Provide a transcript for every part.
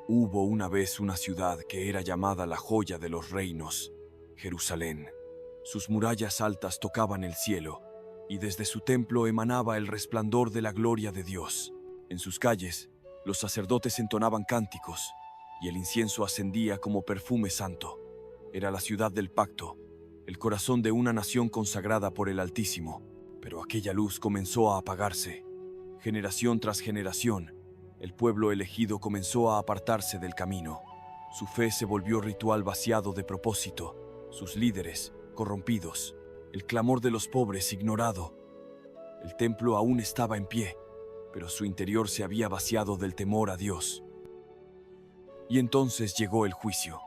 Hubo una vez una ciudad que era llamada la joya de los reinos, Jerusalén. Sus murallas altas tocaban el cielo, y desde su templo emanaba el resplandor de la gloria de Dios. En sus calles, los sacerdotes entonaban cánticos, y el incienso ascendía como perfume santo. Era la ciudad del pacto, el corazón de una nación consagrada por el Altísimo. Pero aquella luz comenzó a apagarse. Generación tras generación, el pueblo elegido comenzó a apartarse del camino. Su fe se volvió ritual vaciado de propósito, sus líderes corrompidos, el clamor de los pobres ignorado. El templo aún estaba en pie, pero su interior se había vaciado del temor a Dios. Y entonces llegó el juicio.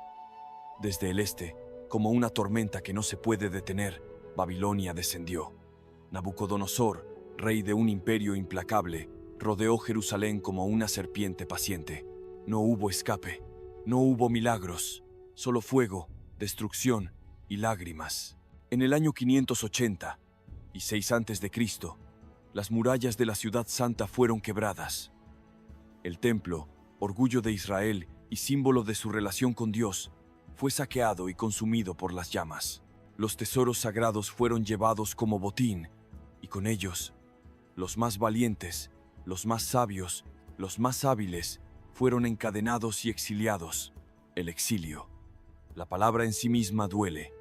Desde el este, como una tormenta que no se puede detener, Babilonia descendió. Nabucodonosor, rey de un imperio implacable, rodeó Jerusalén como una serpiente paciente. No hubo escape, no hubo milagros, solo fuego, destrucción y lágrimas. En el año 586 a.C., las murallas de la ciudad santa fueron quebradas. El templo, orgullo de Israel y símbolo de su relación con Dios, fue saqueado y consumido por las llamas. Los tesoros sagrados fueron llevados como botín, y con ellos, los más valientes, los más sabios, los más hábiles, fueron encadenados y exiliados. El exilio. La palabra en sí misma duele.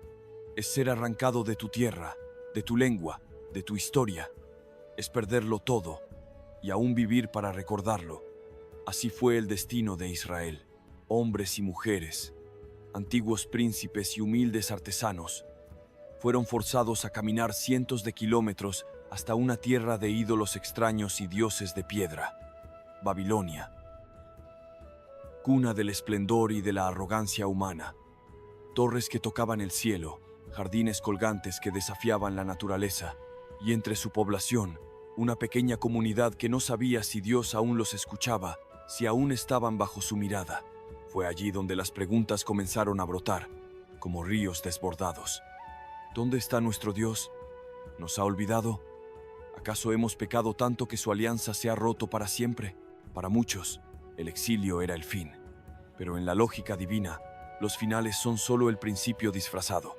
Es ser arrancado de tu tierra, de tu lengua, de tu historia. Es perderlo todo, y aún vivir para recordarlo. Así fue el destino de Israel. Hombres y mujeres, antiguos príncipes y humildes artesanos, fueron forzados a caminar cientos de kilómetros hasta una tierra de ídolos extraños y dioses de piedra. Babilonia. Cuna del esplendor y de la arrogancia humana. Torres que tocaban el cielo, jardines colgantes que desafiaban la naturaleza, y entre su población, una pequeña comunidad que no sabía si Dios aún los escuchaba, si aún estaban bajo su mirada. Fue allí donde las preguntas comenzaron a brotar, como ríos desbordados. ¿Dónde está nuestro Dios? ¿Nos ha olvidado? ¿Acaso hemos pecado tanto que su alianza se ha roto para siempre? Para muchos, el exilio era el fin. Pero en la lógica divina, los finales son solo el principio disfrazado.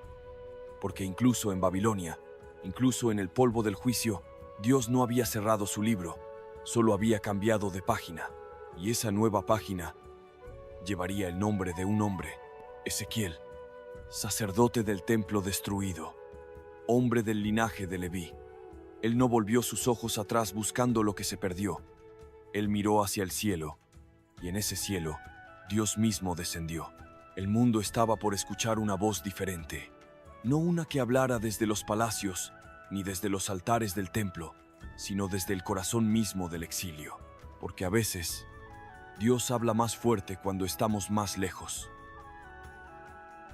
Porque incluso en Babilonia, incluso en el polvo del juicio, Dios no había cerrado su libro, solo había cambiado de página. Y esa nueva página llevaría el nombre de un hombre, Ezequiel, sacerdote del templo destruido, hombre del linaje de Leví. Él no volvió sus ojos atrás buscando lo que se perdió. Él miró hacia el cielo, y en ese cielo, Dios mismo descendió. El mundo estaba por escuchar una voz diferente, no una que hablara desde los palacios, ni desde los altares del templo, sino desde el corazón mismo del exilio. Porque a veces, Dios habla más fuerte cuando estamos más lejos.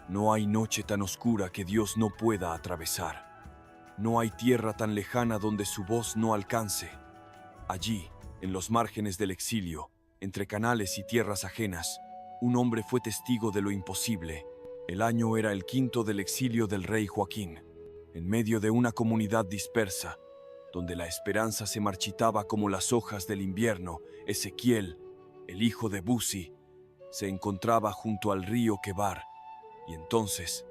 No hay noche tan oscura que Dios no pueda atravesar. No hay tierra tan lejana donde su voz no alcance. Allí, en los márgenes del exilio, entre canales y tierras ajenas, un hombre fue testigo de lo imposible. El año era el 5º del exilio del rey Joaquín. En medio de una comunidad dispersa, donde la esperanza se marchitaba como las hojas del invierno, Ezequiel, el hijo de Buzi, se encontraba junto al río Quebar. Y entonces,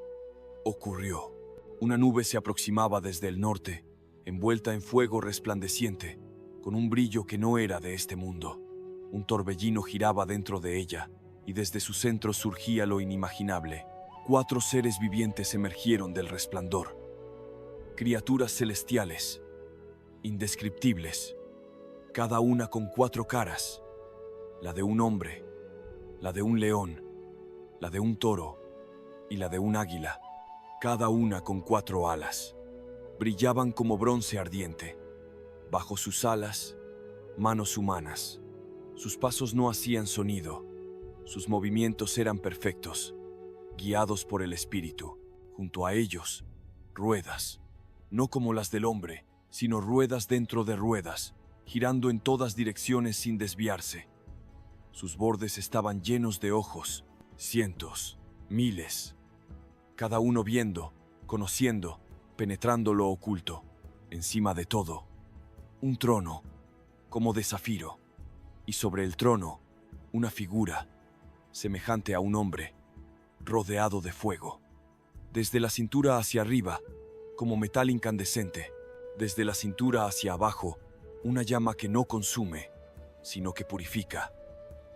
ocurrió. Una nube se aproximaba desde el norte, envuelta en fuego resplandeciente, con un brillo que no era de este mundo. Un torbellino giraba dentro de ella, y desde su centro surgía lo inimaginable. 4 seres vivientes emergieron del resplandor. Criaturas celestiales, indescriptibles, cada una con 4 caras, la de un hombre, la de un león, la de un toro y la de un águila, cada una con 4 alas. Brillaban como bronce ardiente. Bajo sus alas, manos humanas. Sus pasos no hacían sonido. Sus movimientos eran perfectos, guiados por el espíritu. Junto a ellos, ruedas, no como las del hombre, sino ruedas dentro de ruedas, girando en todas direcciones sin desviarse. Sus bordes estaban llenos de ojos, cientos, miles, cada uno viendo, conociendo, penetrando lo oculto. Encima de todo, un trono, como de zafiro, y sobre el trono, una figura, semejante a un hombre, rodeado de fuego. Desde la cintura hacia arriba, como metal incandescente, desde la cintura hacia abajo, una llama que no consume, sino que purifica.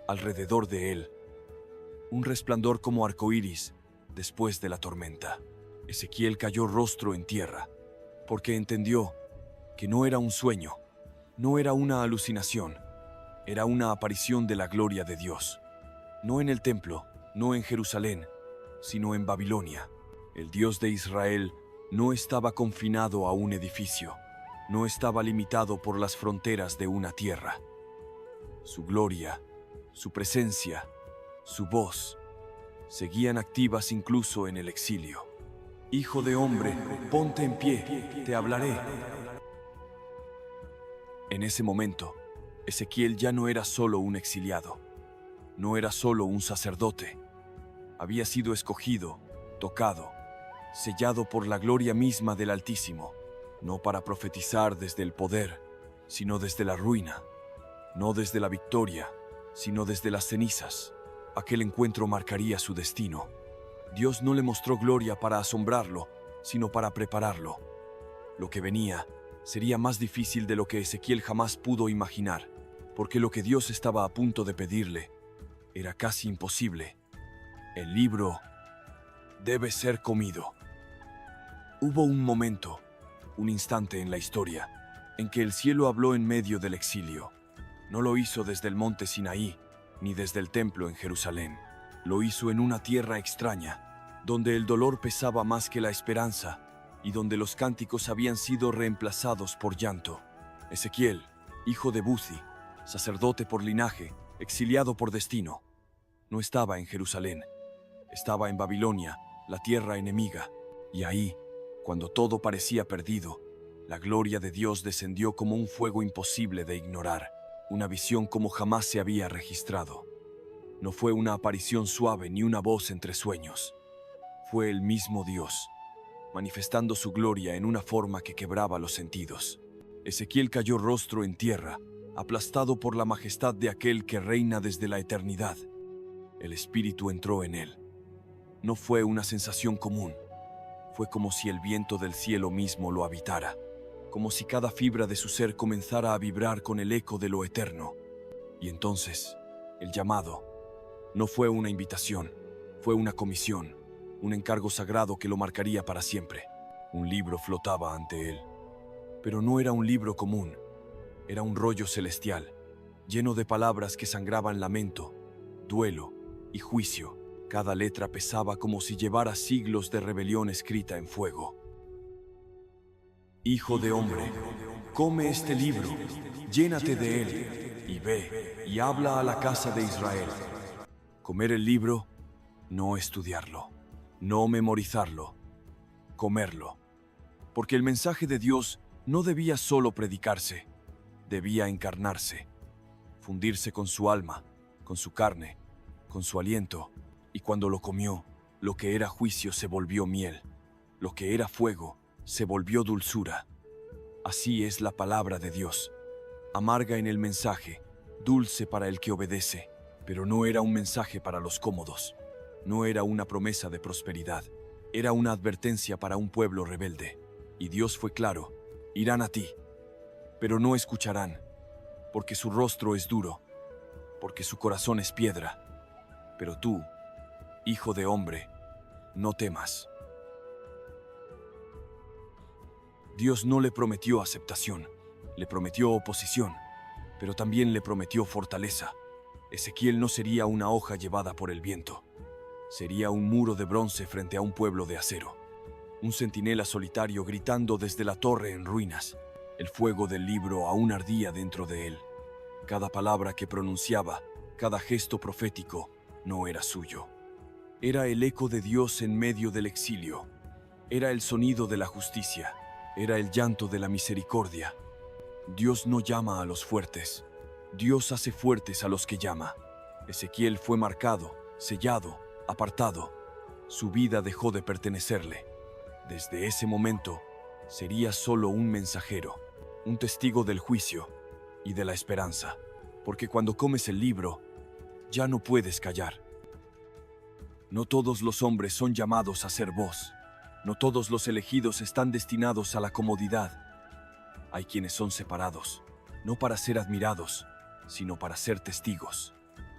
Alrededor de él, un resplandor como arcoíris después de la tormenta. Ezequiel cayó rostro en tierra, porque entendió que no era un sueño, no era una alucinación, era una aparición de la gloria de Dios. No en el templo, no en Jerusalén, sino en Babilonia. El Dios de Israel no estaba confinado a un edificio, no estaba limitado por las fronteras de una tierra. Su gloria, su presencia, su voz, seguían activas incluso en el exilio. Hijo de hombre, ponte en pie, te hablaré. En ese momento, Ezequiel ya no era solo un exiliado, no era solo un sacerdote. Había sido escogido, tocado, sellado por la gloria misma del Altísimo, no para profetizar desde el poder, sino desde la ruina, no desde la victoria, sino desde las cenizas. Aquel encuentro marcaría su destino. Dios no le mostró gloria para asombrarlo, sino para prepararlo. Lo que venía sería más difícil de lo que Ezequiel jamás pudo imaginar, porque lo que Dios estaba a punto de pedirle era casi imposible. El libro debe ser comido. Hubo un momento, un instante en la historia, en que el cielo habló en medio del exilio. No lo hizo desde el monte Sinaí, ni desde el templo en Jerusalén. Lo hizo en una tierra extraña, donde el dolor pesaba más que la esperanza, y donde los cánticos habían sido reemplazados por llanto. Ezequiel, hijo de Buzi, sacerdote por linaje, exiliado por destino, no estaba en Jerusalén, estaba en Babilonia, la tierra enemiga, y ahí, cuando todo parecía perdido, la gloria de Dios descendió como un fuego imposible de ignorar, una visión como jamás se había registrado. No fue una aparición suave ni una voz entre sueños. Fue el mismo Dios, manifestando su gloria en una forma que quebraba los sentidos. Ezequiel cayó rostro en tierra, aplastado por la majestad de aquel que reina desde la eternidad. El Espíritu entró en él. No fue una sensación común. Fue como si el viento del cielo mismo lo habitara, como si cada fibra de su ser comenzara a vibrar con el eco de lo eterno. Y entonces, el llamado no fue una invitación, fue una comisión, un encargo sagrado que lo marcaría para siempre. Un libro flotaba ante él. Pero no era un libro común, era un rollo celestial, lleno de palabras que sangraban lamento, duelo y juicio. Cada letra pesaba como si llevara siglos de rebelión escrita en fuego. Hijo de hombre, come este libro, llénate de él, y ve y habla a la casa de Israel. Comer el libro, no estudiarlo, no memorizarlo, comerlo. Porque el mensaje de Dios no debía solo predicarse, debía encarnarse, fundirse con su alma, con su carne, con su aliento. Y cuando lo comió, lo que era juicio se volvió miel, lo que era fuego se volvió dulzura. Así es la palabra de Dios, amarga en el mensaje, dulce para el que obedece, pero no era un mensaje para los cómodos, no era una promesa de prosperidad, era una advertencia para un pueblo rebelde. Y Dios fue claro: irán a ti, pero no escucharán, porque su rostro es duro, porque su corazón es piedra. Pero tú, hijo de hombre, no temas. Dios no le prometió aceptación, le prometió oposición, pero también le prometió fortaleza. Ezequiel no sería una hoja llevada por el viento, sería un muro de bronce frente a un pueblo de acero, un centinela solitario gritando desde la torre en ruinas. El fuego del libro aún ardía dentro de él. Cada palabra que pronunciaba, cada gesto profético, no era suyo. Era el eco de Dios en medio del exilio. Era el sonido de la justicia. Era el llanto de la misericordia. Dios no llama a los fuertes. Dios hace fuertes a los que llama. Ezequiel fue marcado, sellado, apartado. Su vida dejó de pertenecerle. Desde ese momento, sería solo un mensajero, un testigo del juicio y de la esperanza. Porque cuando comes el libro, ya no puedes callar. No todos los hombres son llamados a ser voz. No todos los elegidos están destinados a la comodidad. Hay quienes son separados, no para ser admirados, sino para ser testigos.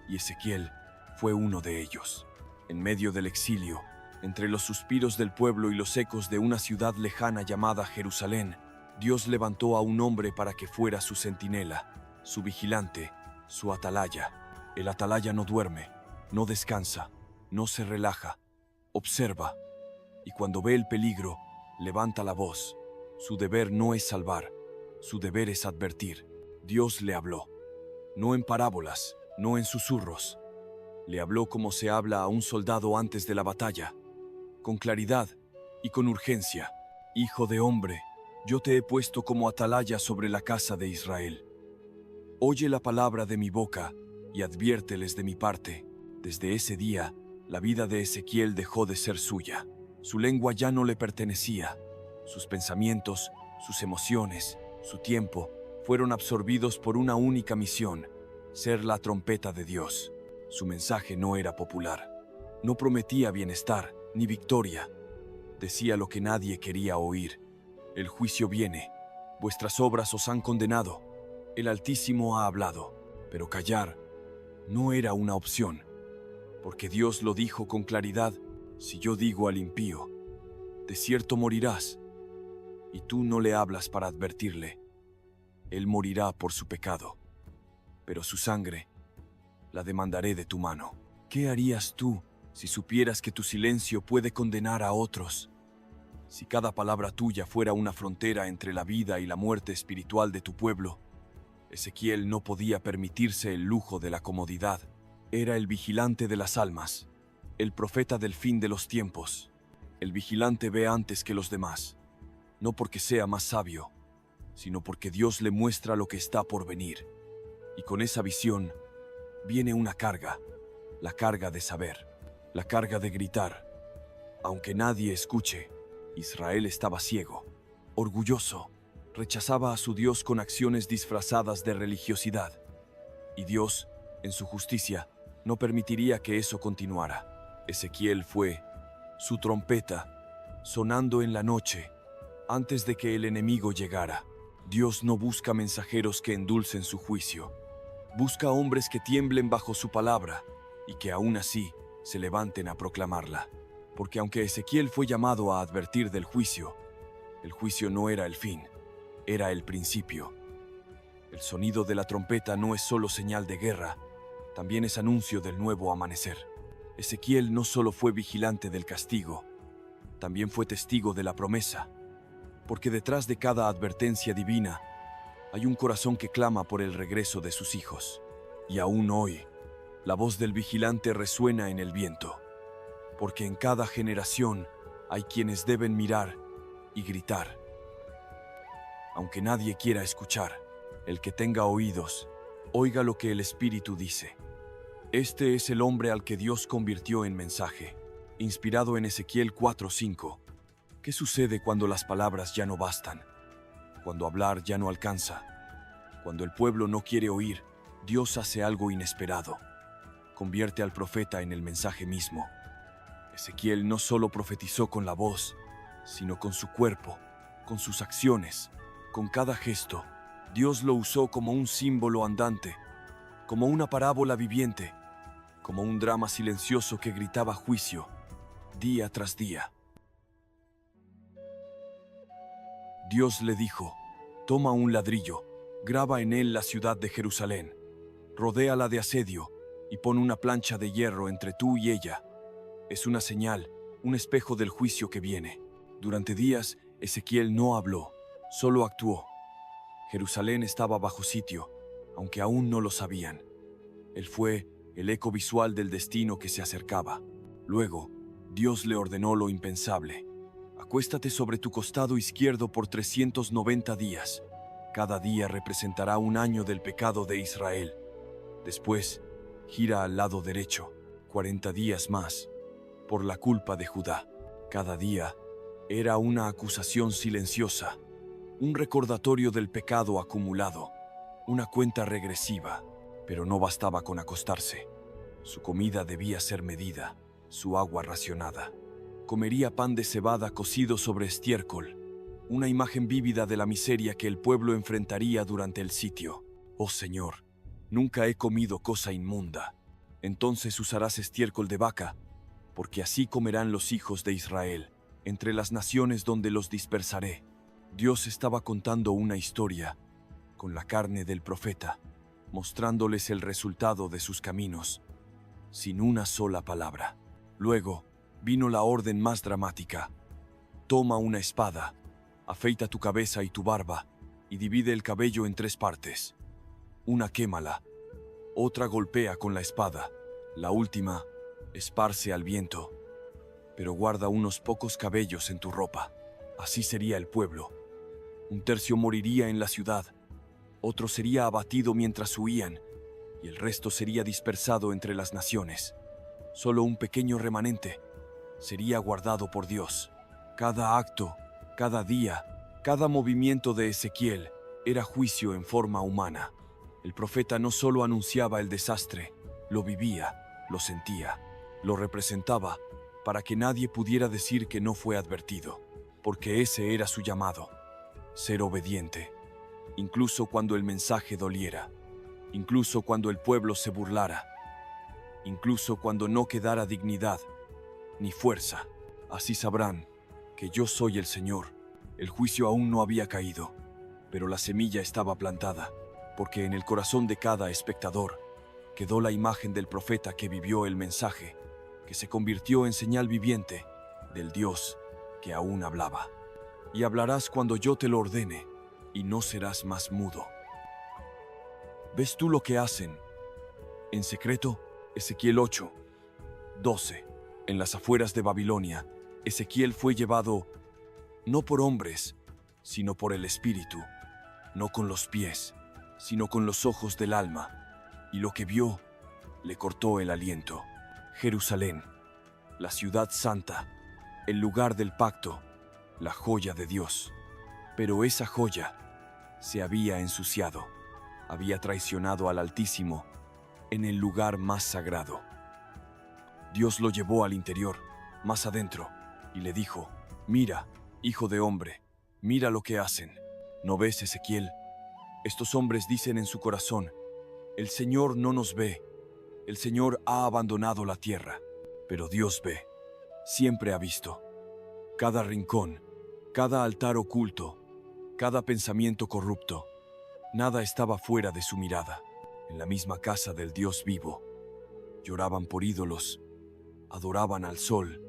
Y Ezequiel fue uno de ellos. En medio del exilio, entre los suspiros del pueblo y los ecos de una ciudad lejana llamada Jerusalén, Dios levantó a un hombre para que fuera su centinela, su vigilante, su atalaya. El atalaya no duerme, no descansa, no se relaja, observa, y cuando ve el peligro, levanta la voz. Su deber no es salvar, su deber es advertir. Dios le habló, no en parábolas, no en susurros. Le habló como se habla a un soldado antes de la batalla, con claridad y con urgencia. Hijo de hombre, yo te he puesto como atalaya sobre la casa de Israel. Oye la palabra de mi boca y adviérteles de mi parte. Desde ese día, la vida de Ezequiel dejó de ser suya. Su lengua ya no le pertenecía. Sus pensamientos, sus emociones, su tiempo, fueron absorbidos por una única misión: ser la trompeta de Dios. Su mensaje no era popular. No prometía bienestar ni victoria. Decía lo que nadie quería oír. El juicio viene. Vuestras obras os han condenado. El Altísimo ha hablado. Pero callar no era una opción. Porque Dios lo dijo con claridad: si yo digo al impío, de cierto morirás, y tú no le hablas para advertirle, él morirá por su pecado. Pero su sangre la demandaré de tu mano. ¿Qué harías tú si supieras que tu silencio puede condenar a otros? Si cada palabra tuya fuera una frontera entre la vida y la muerte espiritual de tu pueblo. Ezequiel no podía permitirse el lujo de la comodidad. Era el vigilante de las almas, el profeta del fin de los tiempos. El vigilante ve antes que los demás, no porque sea más sabio, sino porque Dios le muestra lo que está por venir. Y con esa visión viene una carga, la carga de saber, la carga de gritar. Aunque nadie escuche, Israel estaba ciego, orgulloso, rechazaba a su Dios con acciones disfrazadas de religiosidad. Y Dios, en su justicia, no permitiría que eso continuara. Ezequiel fue su trompeta, sonando en la noche, antes de que el enemigo llegara. Dios no busca mensajeros que endulcen su juicio. Busca hombres que tiemblen bajo su palabra y que aún así se levanten a proclamarla. Porque aunque Ezequiel fue llamado a advertir del juicio, el juicio no era el fin, era el principio. El sonido de la trompeta no es solo señal de guerra, también es anuncio del nuevo amanecer. Ezequiel no solo fue vigilante del castigo, también fue testigo de la promesa. Porque detrás de cada advertencia divina hay un corazón que clama por el regreso de sus hijos. Y aún hoy, la voz del vigilante resuena en el viento. Porque en cada generación hay quienes deben mirar y gritar. Aunque nadie quiera escuchar, el que tenga oídos, oiga lo que el Espíritu dice. Este es el hombre al que Dios convirtió en mensaje, inspirado en Ezequiel 4:5. ¿Qué sucede cuando las palabras ya no bastan? Cuando hablar ya no alcanza. Cuando el pueblo no quiere oír, Dios hace algo inesperado. Convierte al profeta en el mensaje mismo. Ezequiel no solo profetizó con la voz, sino con su cuerpo, con sus acciones, con cada gesto. Dios lo usó como un símbolo andante, como una parábola viviente, como un drama silencioso que gritaba juicio, día tras día. Dios le dijo: toma un ladrillo, graba en él la ciudad de Jerusalén, rodéala de asedio y pon una plancha de hierro entre tú y ella. Es una señal, un espejo del juicio que viene. Durante días, Ezequiel no habló, solo actuó. Jerusalén estaba bajo sitio, aunque aún no lo sabían. Él fue el eco visual del destino que se acercaba. Luego, Dios le ordenó lo impensable: acuéstate sobre tu costado izquierdo por 390 días. Cada día representará un año del pecado de Israel. Después, gira al lado derecho, 40 días más, por la culpa de Judá. Cada día era una acusación silenciosa, un recordatorio del pecado acumulado, una cuenta regresiva. Pero no bastaba con acostarse. Su comida debía ser medida. su agua racionada. Comería pan de cebada cocido sobre estiércol, una imagen vívida de la miseria que el pueblo enfrentaría durante el sitio. Oh Señor, nunca he comido cosa inmunda. Entonces usarás estiércol de vaca, porque así comerán los hijos de Israel, entre las naciones donde los dispersaré. Dios estaba contando una historia, con la carne del profeta, mostrándoles el resultado de sus caminos, sin una sola palabra. Luego, vino la orden más dramática. Toma una espada, afeita tu cabeza y tu barba, y divide el cabello en 3 partes. Una quémala, otra golpea con la espada, la última esparce al viento, pero guarda unos pocos cabellos en tu ropa. Así sería el pueblo. 1/3 moriría en la ciudad, otro sería abatido mientras huían, y el resto sería dispersado entre las naciones. Solo un pequeño remanente sería guardado por Dios. Cada acto, cada día, cada movimiento de Ezequiel era juicio en forma humana. El profeta no solo anunciaba el desastre, lo vivía, lo sentía, lo representaba, para que nadie pudiera decir que no fue advertido, porque ese era su llamado: ser obediente, incluso cuando el mensaje doliera, incluso cuando el pueblo se burlara, incluso cuando no quedara dignidad ni fuerza. Así sabrán que yo soy el Señor. El juicio aún no había caído, pero la semilla estaba plantada, porque en el corazón de cada espectador quedó la imagen del profeta que vivió el mensaje, que se convirtió en señal viviente del Dios que aún hablaba. Y hablarás cuando yo te lo ordene, y no serás más mudo. ¿Ves tú lo que hacen en secreto? Ezequiel 8:12. En las afueras de Babilonia, Ezequiel fue llevado no por hombres, sino por el Espíritu, no con los pies, sino con los ojos del alma, y lo que vio le cortó el aliento. Jerusalén, la ciudad santa, el lugar del pacto, la joya de Dios. Pero esa joya se había ensuciado, había traicionado al Altísimo en el lugar más sagrado. Dios lo llevó al interior, más adentro, y le dijo: mira, hijo de hombre, mira lo que hacen. ¿No ves, Ezequiel? Estos hombres dicen en su corazón: el Señor no nos ve, el Señor ha abandonado la tierra. Pero Dios ve, siempre ha visto. Cada rincón, cada altar oculto, cada pensamiento corrupto, nada estaba fuera de su mirada. En la misma casa del Dios vivo, lloraban por ídolos, adoraban al sol,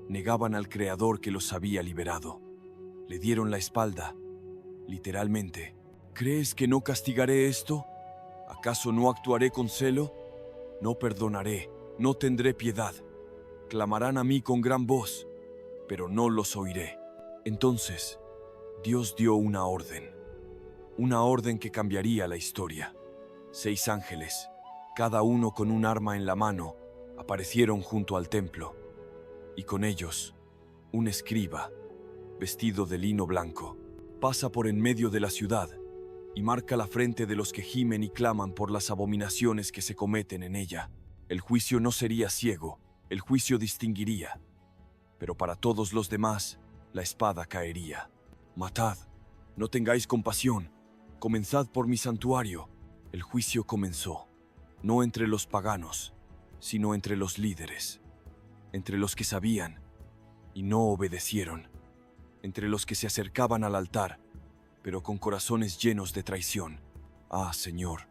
negaban al Creador que los había liberado. Le dieron la espalda, literalmente. ¿Crees que no castigaré esto? ¿Acaso no actuaré con celo? No perdonaré, no tendré piedad. Clamarán a mí con gran voz, pero no los oiré. Entonces, Dios dio una orden que cambiaría la historia. 6 ángeles, cada uno con un arma en la mano, aparecieron junto al templo, y con ellos, un escriba, vestido de lino blanco, pasa por en medio de la ciudad y marca la frente de los que gimen y claman por las abominaciones que se cometen en ella. El juicio no sería ciego, el juicio distinguiría, pero para todos los demás, la espada caería. Matad, no tengáis compasión, comenzad por mi santuario. El juicio comenzó, no entre los paganos, sino entre los líderes, entre los que sabían y no obedecieron, entre los que se acercaban al altar, pero con corazones llenos de traición. Ah, Señor,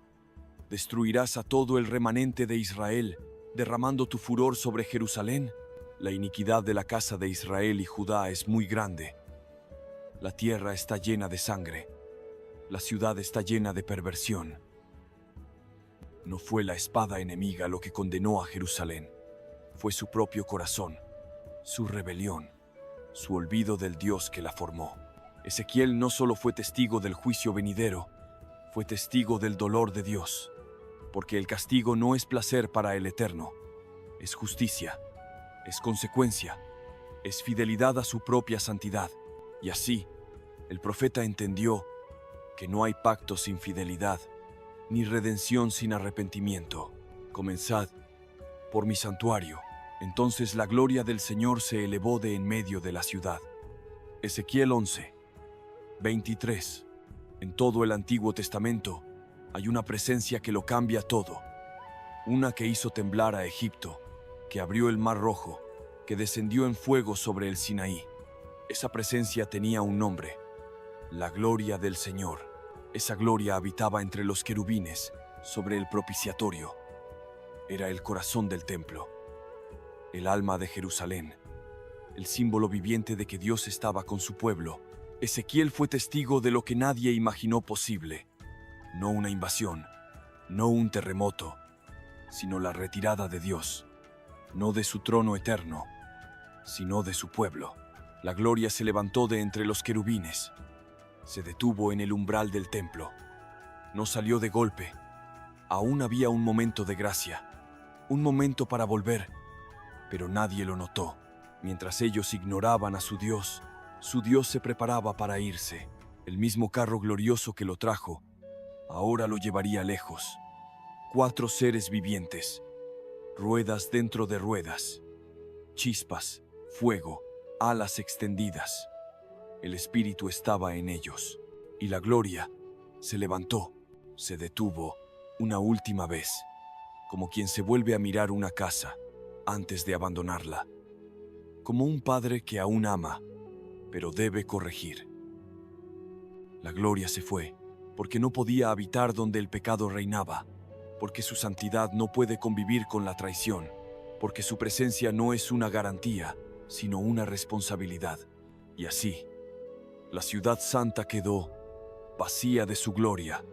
¿destruirás a todo el remanente de Israel, derramando tu furor sobre Jerusalén? La iniquidad de la casa de Israel y Judá es muy grande. La tierra está llena de sangre, la ciudad está llena de perversión. No fue la espada enemiga lo que condenó a Jerusalén, fue su propio corazón, su rebelión, su olvido del Dios que la formó. Ezequiel no solo fue testigo del juicio venidero, fue testigo del dolor de Dios, porque el castigo no es placer para el Eterno, es justicia, es consecuencia, es fidelidad a su propia santidad. Y así, el profeta entendió que no hay pacto sin fidelidad, ni redención sin arrepentimiento. Comenzad por mi santuario. Entonces la gloria del Señor se elevó de en medio de la ciudad. Ezequiel 11, 23. En todo el Antiguo Testamento hay una presencia que lo cambia todo. Una que hizo temblar a Egipto, que abrió el Mar Rojo, que descendió en fuego sobre el Sinaí. Esa presencia tenía un nombre: la gloria del Señor. Esa gloria habitaba entre los querubines, sobre el propiciatorio. Era el corazón del templo, el alma de Jerusalén, el símbolo viviente de que Dios estaba con su pueblo. Ezequiel fue testigo de lo que nadie imaginó posible. No una invasión, no un terremoto, sino la retirada de Dios. No de su trono eterno, sino de su pueblo. La gloria se levantó de entre los querubines. Se detuvo en el umbral del templo. No salió de golpe. Aún había un momento de gracia, un momento para volver, pero nadie lo notó. Mientras ellos ignoraban a su Dios se preparaba para irse. El mismo carro glorioso que lo trajo, ahora lo llevaría lejos. 4 seres vivientes, ruedas dentro de ruedas, chispas, fuego, alas extendidas. El Espíritu estaba en ellos, y la gloria se levantó, se detuvo una última vez, como quien se vuelve a mirar una casa antes de abandonarla, como un padre que aún ama, pero debe corregir. La gloria se fue, porque no podía habitar donde el pecado reinaba, porque su santidad no puede convivir con la traición, porque su presencia no es una garantía, sino una responsabilidad. Y así, la ciudad santa quedó vacía de su gloria,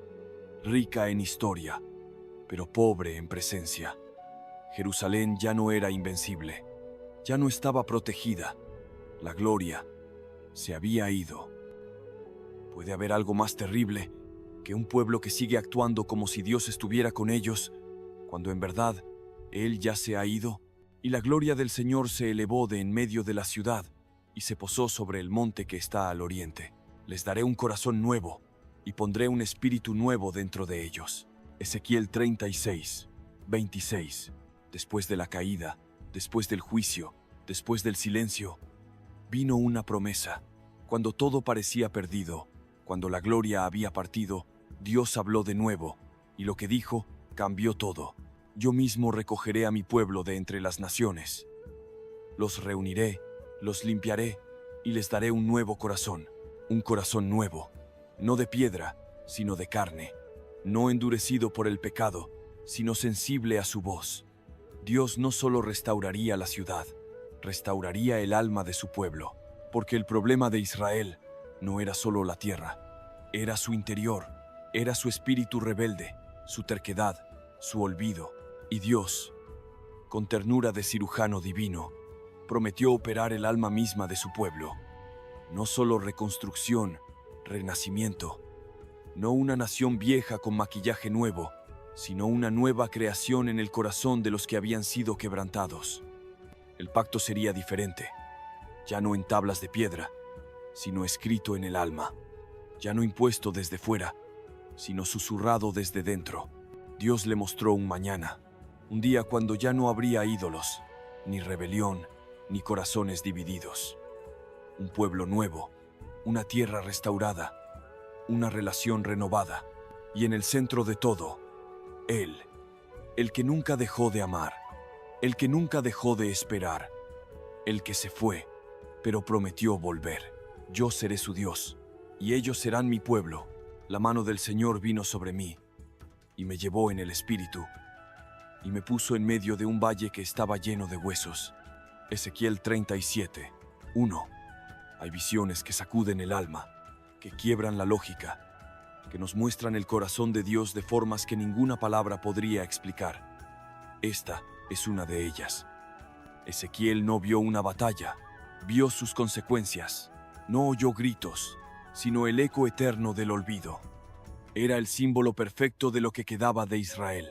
rica en historia, pero pobre en presencia. Jerusalén ya no era invencible, ya no estaba protegida. La gloria se había ido. ¿Puede haber algo más terrible que un pueblo que sigue actuando como si Dios estuviera con ellos, cuando en verdad Él ya se ha ido? Y la gloria del Señor se elevó de en medio de la ciudad y se posó sobre el monte que está al oriente. Les daré un corazón nuevo y pondré un espíritu nuevo dentro de ellos. Ezequiel 36, 26. Después de la caída, después del juicio, después del silencio, vino una promesa. Cuando todo parecía perdido, cuando la gloria había partido, Dios habló de nuevo, y lo que dijo cambió todo. Yo mismo recogeré a mi pueblo de entre las naciones. Los reuniré, los limpiaré, y les daré un nuevo corazón. Un corazón nuevo, no de piedra, sino de carne. No endurecido por el pecado, sino sensible a su voz. Dios no solo restauraría la ciudad, restauraría el alma de su pueblo, porque el problema de Israel no era solo la tierra, era su interior, era su espíritu rebelde, su terquedad, su olvido. Y Dios, con ternura de cirujano divino, prometió operar el alma misma de su pueblo. No solo reconstrucción, renacimiento, no una nación vieja con maquillaje nuevo, sino una nueva creación en el corazón de los que habían sido quebrantados. El pacto sería diferente, ya no en tablas de piedra, sino escrito en el alma, ya no impuesto desde fuera, sino susurrado desde dentro. Dios le mostró un mañana, un día cuando ya no habría ídolos, ni rebelión, ni corazones divididos. Un pueblo nuevo, una tierra restaurada, una relación renovada, y en el centro de todo, Él, el que nunca dejó de amar, el que nunca dejó de esperar, el que se fue, pero prometió volver. Yo seré su Dios, y ellos serán mi pueblo. La mano del Señor vino sobre mí, y me llevó en el espíritu, y me puso en medio de un valle que estaba lleno de huesos. Ezequiel 37, 1. Hay visiones que sacuden el alma, que quiebran la lógica, que nos muestran el corazón de Dios de formas que ninguna palabra podría explicar. Esta es una de ellas. Ezequiel no vio una batalla, vio sus consecuencias. No oyó gritos, sino el eco eterno del olvido. Era el símbolo perfecto de lo que quedaba de Israel.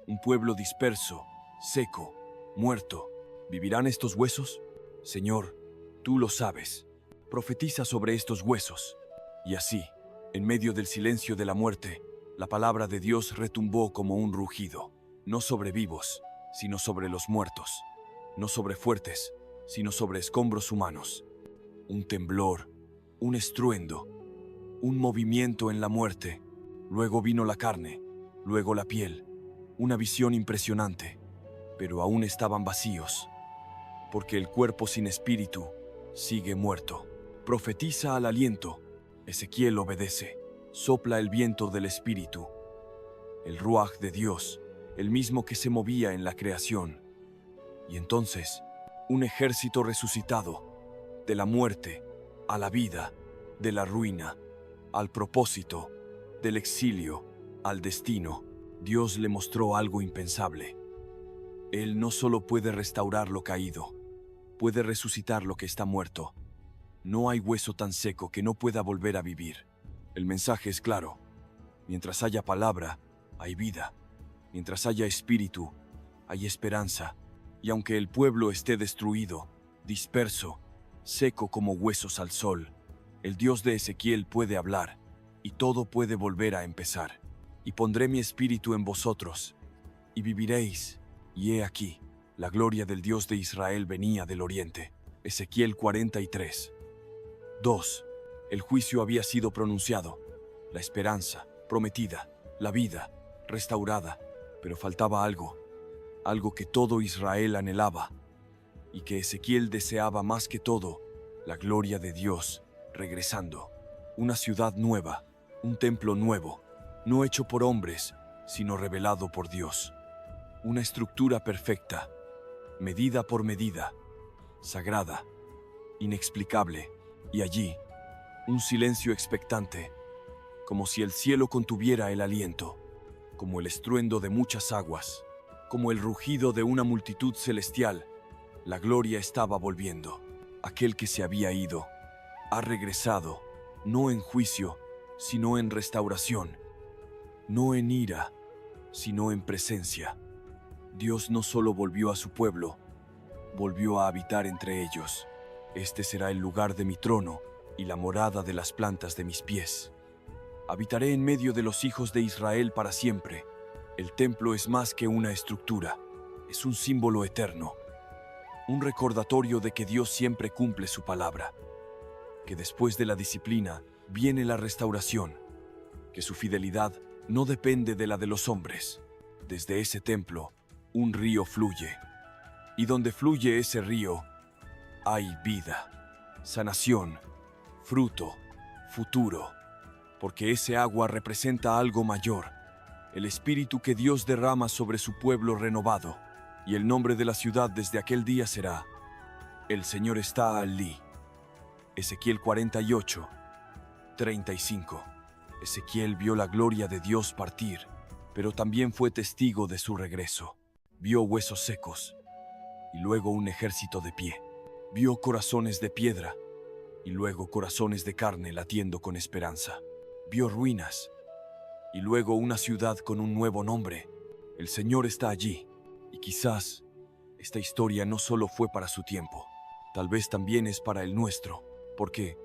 Un pueblo disperso, seco, muerto. ¿Vivirán estos huesos? Señor, tú lo sabes. Profetiza sobre estos huesos. Y así, en medio del silencio de la muerte, la palabra de Dios retumbó como un rugido, no sobre vivos, sino sobre los muertos. no sobre fuertes, sino sobre escombros humanos. Un temblor, un estruendo, un movimiento en la muerte. Luego vino la carne, luego la piel. Una visión impresionante, pero aún estaban vacíos, porque el cuerpo sin espíritu sigue muerto. Profetiza al aliento. Ezequiel obedece. Sopla el viento del espíritu. El ruaj de Dios, el mismo que se movía en la creación. Y entonces, un ejército resucitado, de la muerte a la vida, de la ruina al propósito, del exilio al destino. Dios le mostró algo impensable. Él no solo puede restaurar lo caído, puede resucitar lo que está muerto. No hay hueso tan seco que no pueda volver a vivir. El mensaje es claro. Mientras haya palabra, hay vida. Mientras haya espíritu, hay esperanza. Y aunque el pueblo esté destruido, disperso, seco como huesos al sol, el Dios de Ezequiel puede hablar, y todo puede volver a empezar. Y pondré mi espíritu en vosotros, y viviréis. Y he aquí, la gloria del Dios de Israel venía del oriente. Ezequiel 43. 2. El juicio había sido pronunciado, la esperanza prometida, la vida restaurada, pero faltaba algo que todo Israel anhelaba, y que Ezequiel deseaba más que todo, la gloria de Dios regresando. Una ciudad nueva, un templo nuevo, no hecho por hombres, sino revelado por Dios. Una estructura perfecta, medida por medida, sagrada, inexplicable, y allí, un silencio expectante, como si el cielo contuviera el aliento, como el estruendo de muchas aguas, como el rugido de una multitud celestial. La gloria estaba volviendo. Aquel que se había ido ha regresado, no en juicio, sino en restauración, no en ira, sino en presencia. Dios no solo volvió a su pueblo, volvió a habitar entre ellos. Este será el lugar de mi trono y la morada de las plantas de mis pies. Habitaré en medio de los hijos de Israel para siempre. El templo es más que una estructura, es un símbolo eterno, un recordatorio de que Dios siempre cumple su palabra, que después de la disciplina viene la restauración, que su fidelidad no depende de la de los hombres. Desde ese templo, un río fluye, y donde fluye ese río, hay vida, sanación, fruto, futuro, porque ese agua representa algo mayor, el espíritu que Dios derrama sobre su pueblo renovado, y el nombre de la ciudad desde aquel día será: El Señor está allí. Ezequiel 48, 35. Ezequiel vio la gloria de Dios partir, pero también fue testigo de su regreso. Vio huesos secos, y luego un ejército de pie. Vio corazones de piedra, y luego corazones de carne latiendo con esperanza. Vio ruinas, y luego una ciudad con un nuevo nombre. El Señor está allí, y quizás esta historia no solo fue para su tiempo, tal vez también es para el nuestro, porque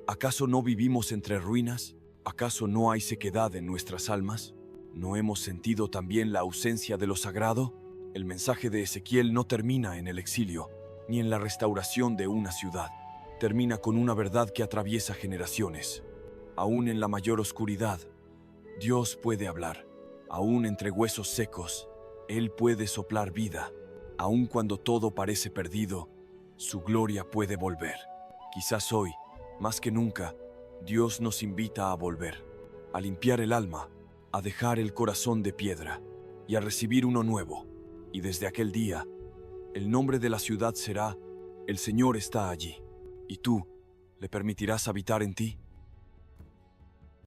¿acaso no vivimos entre ruinas? ¿Acaso no hay sequedad en nuestras almas? ¿No hemos sentido también la ausencia de lo sagrado? El mensaje de Ezequiel no termina en el exilio, ni en la restauración de una ciudad. Termina con una verdad que atraviesa generaciones. Aún en la mayor oscuridad, Dios puede hablar. Aún entre huesos secos, Él puede soplar vida. Aún cuando todo parece perdido, su gloria puede volver. Quizás hoy, más que nunca, Dios nos invita a volver, a limpiar el alma, a dejar el corazón de piedra y a recibir uno nuevo. Y desde aquel día, el nombre de la ciudad será: El Señor está allí. ¿Y tú, le permitirás habitar en ti?